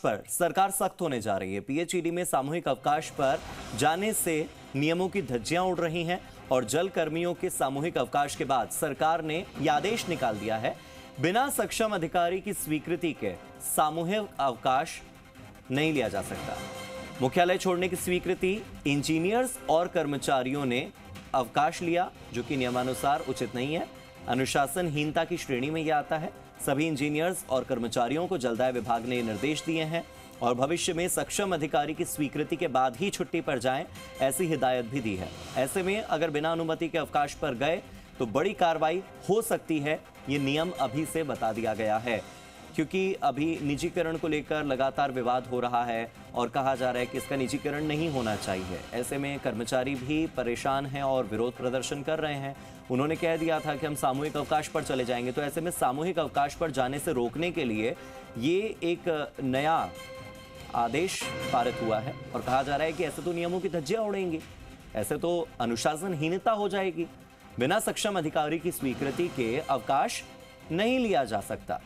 पर सरकार सख्त होने जा रही है। पीएचईडी में सामूहिक अवकाश पर जाने से नियमों की धज्जियां उड़ रही हैं और जल कर्मियों के सामूहिक अवकाश के बाद सरकार ने यह आदेश निकाल दिया है, बिना सक्षम अधिकारी की स्वीकृति के सामूहिक अवकाश नहीं लिया जा सकता। मुख्यालय छोड़ने की स्वीकृति इंजीनियर्स और कर्मचारियों ने अवकाश लिया, जो कि नियमानुसार उचित नहीं है। अनुशासनहीनता की श्रेणी में यह आता है। सभी इंजीनियर्स और कर्मचारियों को जलदाय विभाग ने निर्देश दिए हैं और भविष्य में सक्षम अधिकारी की स्वीकृति के बाद ही छुट्टी पर जाएं, ऐसी हिदायत भी दी है। ऐसे में अगर बिना अनुमति के अवकाश पर गए तो बड़ी कार्रवाई हो सकती है। ये नियम अभी से बता दिया गया है, क्योंकि अभी निजीकरण को लेकर लगातार विवाद हो रहा है और कहा जा रहा है कि इसका निजीकरण नहीं होना चाहिए। ऐसे में कर्मचारी भी परेशान हैं और विरोध प्रदर्शन कर रहे हैं। उन्होंने कह दिया था कि हम सामूहिक अवकाश पर चले जाएंगे, तो ऐसे में सामूहिक अवकाश पर जाने से रोकने के लिए ये एक नया आदेश पारित हुआ है और कहा जा रहा है कि ऐसे तो नियमों की धज्जियां उड़ेंगी, ऐसे तो अनुशासनहीनता हो जाएगी। बिना सक्षम अधिकारी की स्वीकृति के अवकाश नहीं लिया जा सकता।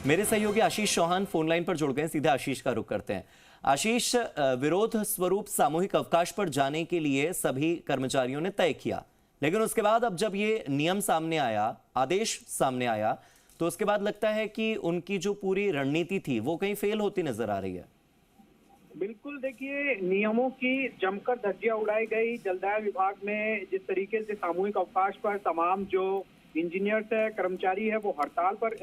मेरे सहयोगी आशीष चौहान फोन लाइन पर जुड़ गए। सीधे आशीष का रुख करते हैं। आशीष, विरोध स्वरूप सामूहिक अवकाश पर जाने के लिए सभी कर्मचारियों ने तय किया, लेकिन उसके बाद अब जब ये नियम सामने आया, आदेश सामने आया, तो उसके बाद लगता है कि उनकी जो पूरी रणनीति थी वो कहीं फेल होती नजर आ रही है। बिल्कुल, देखिए, नियमों की जमकर धज्जियां उड़ाई गई। जलदाय विभाग ने जिस तरीके से सामूहिक अवकाश पर तमाम जो इंजीनियर्स है, कर्मचारी है, वो हड़ताल पर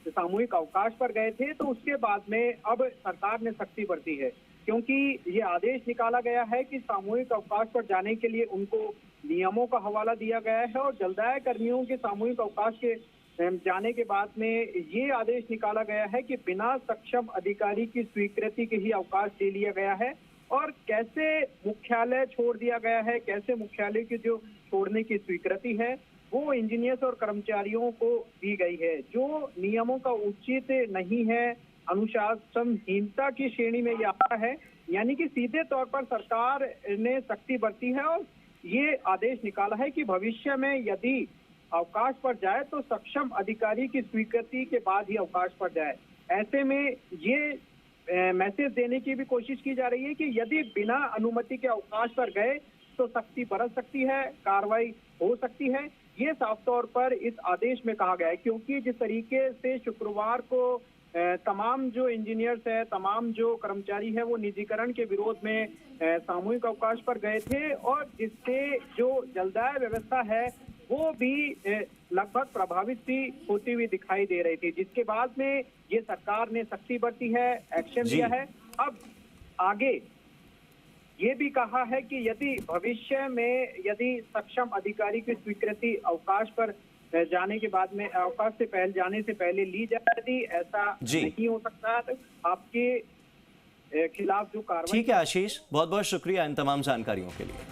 सामूहिक अवकाश पर गए थे, तो उसके बाद में अब सरकार ने सख्ती बरती है, क्योंकि ये आदेश निकाला गया है कि सामूहिक अवकाश पर जाने के लिए उनको नियमों का हवाला दिया गया है और जलदाय कर्मियों के सामूहिक अवकाश के जाने के बाद में ये आदेश निकाला गया है कि बिना सक्षम अधिकारी की स्वीकृति के ही अवकाश दे लिया गया है। और कैसे मुख्यालय छोड़ दिया गया है, कैसे मुख्यालय की जो छोड़ने की स्वीकृति है वो इंजीनियर्स और कर्मचारियों को दी गई है, जो नियमों का उचित नहीं है, अनुशासनहीनता की श्रेणी में यह आता है। यानी कि सीधे तौर पर सरकार ने सख्ती बरती है और ये आदेश निकाला है कि भविष्य में यदि अवकाश पर जाए तो सक्षम अधिकारी की स्वीकृति के बाद ही अवकाश पर जाए। ऐसे में ये मैसेज देने की भी कोशिश की जा रही है कि यदि बिना अनुमति के अवकाश पर गए तो सख्ती बरत सकती है, कार्रवाई हो सकती है। ये साफ तौर पर इस आदेश में कहा गया है, क्योंकि जिस तरीके से शुक्रवार को तमाम जो इंजीनियर्स है, तमाम जो कर्मचारी है, वो निजीकरण के विरोध में सामूहिक अवकाश पर गए थे और जिससे जो जलदाय व्यवस्था है वो भी लगभग प्रभावित सी होती हुई दिखाई दे रही थी, जिसके बाद में ये सरकार ने सख्ती बरती है, एक्शन लिया है। अब आगे ये भी कहा है कि यदि भविष्य में यदि सक्षम अधिकारी की स्वीकृति अवकाश पर जाने के बाद में अवकाश से पहले जाने से पहले ली जाती, ऐसा नहीं हो सकता। तो आपके खिलाफ जो कार्रवाई। ठीक है आशीष, बहुत बहुत शुक्रिया इन तमाम जानकारियों के लिए।